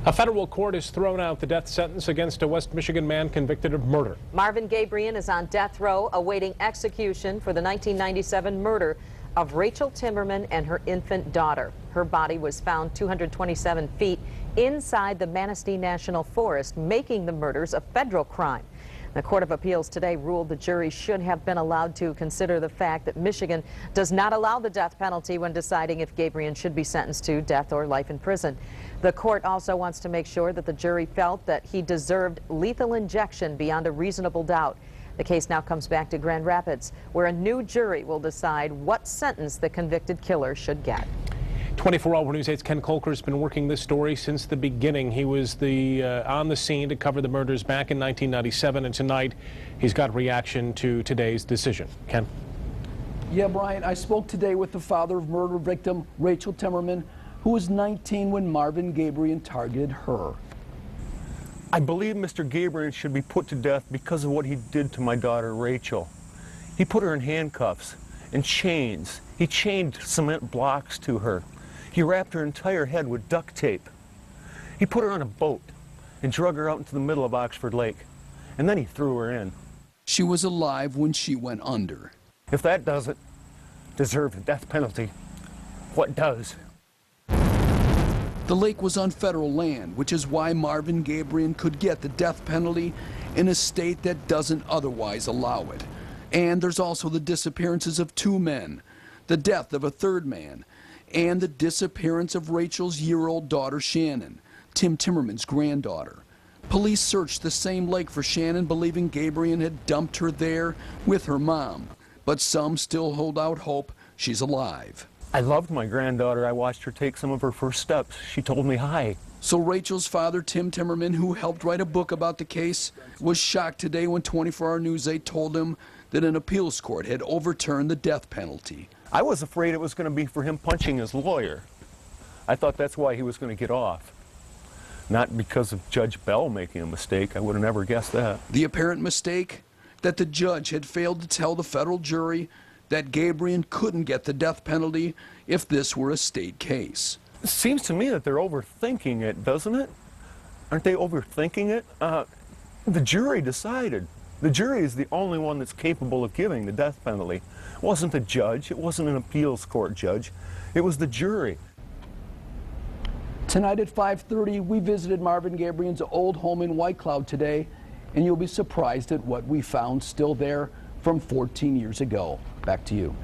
A federal court has thrown out the death sentence against a West Michigan man convicted of murder. Marvin Gabrion is on death row awaiting execution for the 1997 murder of Rachel Timmerman and her infant daughter. Her body was found 227 feet inside the Manistee National Forest, making the murders a federal crime. The Court of Appeals today ruled the jury should have been allowed to consider the fact that Michigan does not allow the death penalty when deciding if Gabrion should be sentenced to death or life in prison. The court also wants to make sure that the jury felt that he deserved lethal injection beyond a reasonable doubt. The case now comes back to Grand Rapids, where a new jury will decide what sentence the convicted killer should get. 24-Hour News 8's Ken Kolker has been working this story since the beginning. He was on the scene to cover the murders back in 1997, and tonight he's got reaction to today's decision. Ken? Yeah, Brian, I spoke today with the father of murder victim Rachel Timmerman, who was 19 when Marvin Gabrion targeted her. I believe Mr. Gabrion should be put to death because of what he did to my daughter Rachel. He put her in handcuffs and chains. He chained cement blocks to her. He wrapped her entire head with duct tape. He put her on a boat and drug her out into the middle of Oxford Lake, and then he threw her in. She was alive when she went under. If that doesn't deserve the death penalty, what does? The lake was on federal land, which is why Marvin Gabrion could get the death penalty in a state that doesn't otherwise allow it. And there's also the disappearances of two men, the death of a third man, and the disappearance of Rachel's year-old daughter Shannon, Tim Timmerman's granddaughter. Police searched the same lake for Shannon, believing Gabrion had dumped her there with her mom. But some still hold out hope she's alive. I loved my granddaughter. I watched her take some of her first steps. She told me hi. So Rachel's father, Tim Timmerman, who helped write a book about the case, was shocked today when 24-Hour News 8 told him that an appeals court had overturned the death penalty. I was afraid it was going to be for him punching his lawyer. I thought that's why he was going to get off. Not because of Judge Bell making a mistake. I would have never guessed that. The apparent mistake? That the judge had failed to tell the federal jury that Gabrion couldn't get the death penalty if this were a state case. It seems to me that they're overthinking it, doesn't it? Aren't they overthinking it? The jury decided. The jury is the only one that's capable of giving the death penalty. It wasn't the judge. It wasn't an appeals court judge. It was the jury. Tonight at 5:30, we visited Marvin Gabrion's old home in White Cloud today, and you'll be surprised at what we found still there from 14 years ago. Back to you.